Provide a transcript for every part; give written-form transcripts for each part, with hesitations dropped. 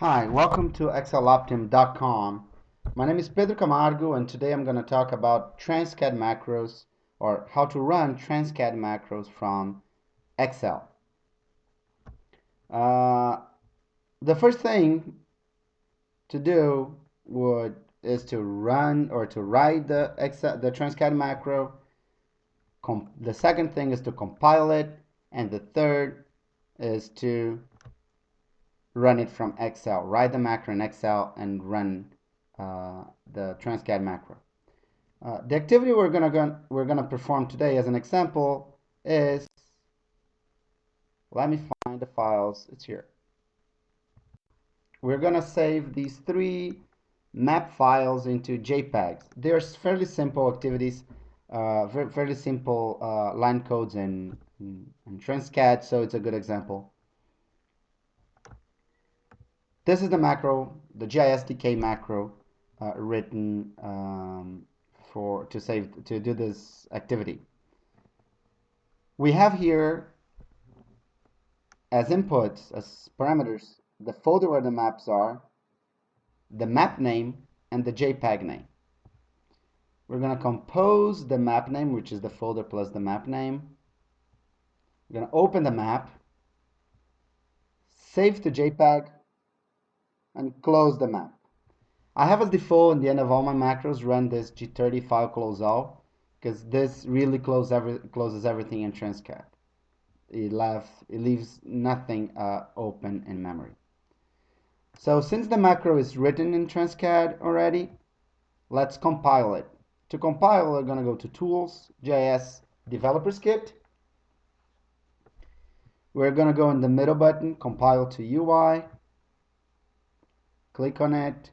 Hi, welcome to exceloptim.com. My name is Pedro Camargo, and today I'm going to talk about TransCad macros, or how to run TransCad macros from Excel. Uh, the first thing to do is to run or to write the TransCad macro. The second thing is to compile it, and the third is to run it from Excel. Write the macro in Excel and run the TransCad macro. The activity we're gonna perform today, as an example, is, let me find the files. It's here. We're gonna save these three map files into JPEGs. They're fairly simple activities, fairly simple line codes in TransCad, so it's a good example. This is the macro, the GISDK macro, written to do this activity. We have here as inputs, as parameters, the folder where the maps are, the map name, and the JPEG name. We're going to compose the map name, which is the folder plus the map name. We're going to open the map, save to JPEG, and close the map. I have as default in the end of all my macros run this G30 file close all, because this really closes everything in TransCad. It leaves nothing open in memory. So since the macro is written in TransCad already, let's compile it. To compile, we're going to go to Tools, GIS Developers Kit. We're going to go in the middle button, Compile to UI. Click on it.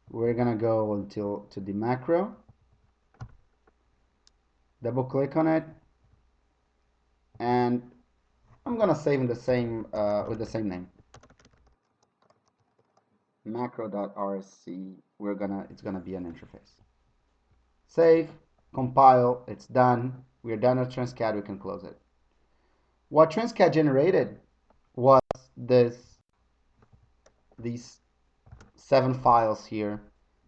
We're going to go to the macro. Double click on it. And I'm going to save in the same with the same name. Macro.rsc. It's gonna be an interface. Save, compile, it's done. We're done with TransCad, we can close it. What TransCad generated was these 7 files here.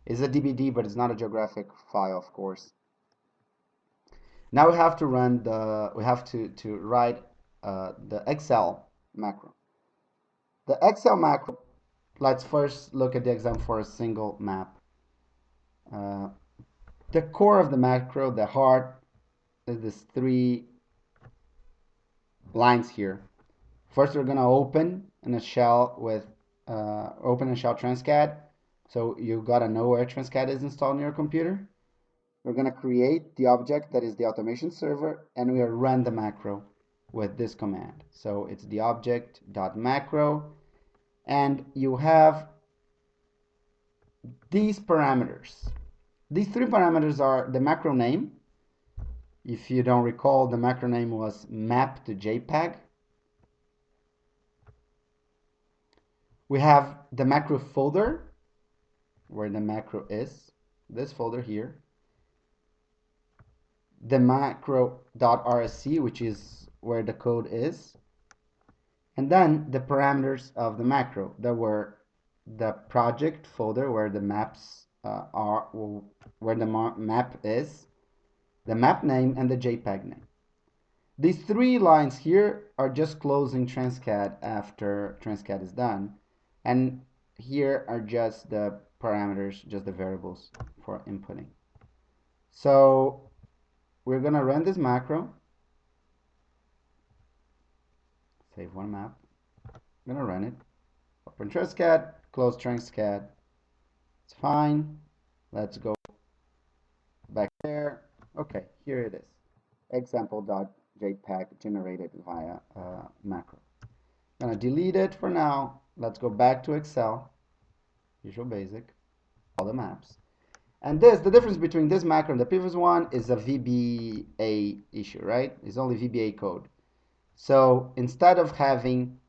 It's a DBD, but it's not a geographic file, of course. Now we have to run to write the Excel macro. The Excel macro, let's first look at the example for a single map. The core of the macro, the heart, is these 3 lines here. First, we're going to open a shell TransCad. So you got to know where TransCad is installed on your computer. We're going to create the object that is the automation server, and we will run the macro with this command. So it's the object.macro, and you have these parameters. These 3 parameters are the macro name. If you don't recall, the macro name was map to JPEG. We have the macro folder, where the macro is, this folder here. The macro.rsc, which is where the code is. And then the parameters of the macro that were the project folder where the maps where the map is, the map name, and the JPEG name. These 3 lines here are just closing TransCad after TransCad is done, and here are just the parameters, just the variables for inputting. So we're going to run this macro, save one map, I'm going to run it, open TransCad, close TransCad, it's fine. Let's go back there. Okay, here it is, example.jpg generated via macro. I'm going to delete it for now. Let's go back to Excel, Visual Basic, all the maps. And the difference between this macro and the previous one is a VBA issue, right? It's only VBA code. So instead of having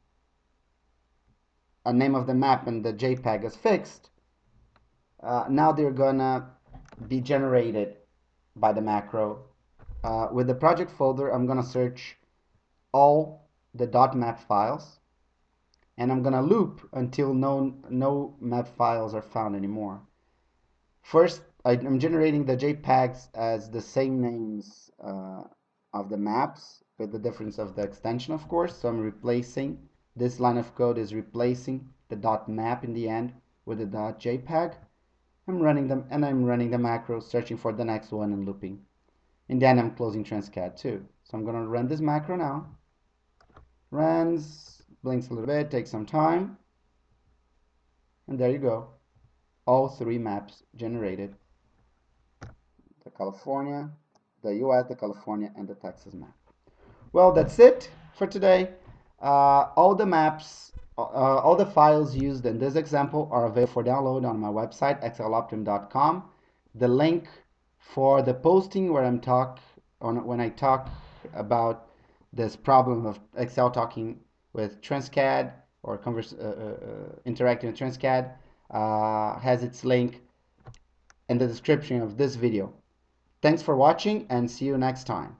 a name of the map and the JPEG as fixed, now they're gonna be generated by the macro. With the project folder, I'm gonna search all the .map files, and I'm gonna loop until no map files are found anymore. First, I'm generating the JPEGs as the same names of the maps, with the difference of the extension, of course. So I'm replacing, this line of code is replacing the .map in the end with the .jpeg. I'm running them, and I'm running the macro, searching for the next one and looping. And then I'm closing TransCad too. So I'm gonna run this macro now. Runs, blinks a little bit, takes some time. And there you go. All three maps generated. The California, the US, the California, and the Texas map. Well, that's it for today. All the maps, all the files used in this example are available for download on my website, exceloptimum.com. The link for the posting where when I talk about this problem of Excel talking with TransCad or interacting with TransCad has its link in the description of this video. Thanks for watching and see you next time.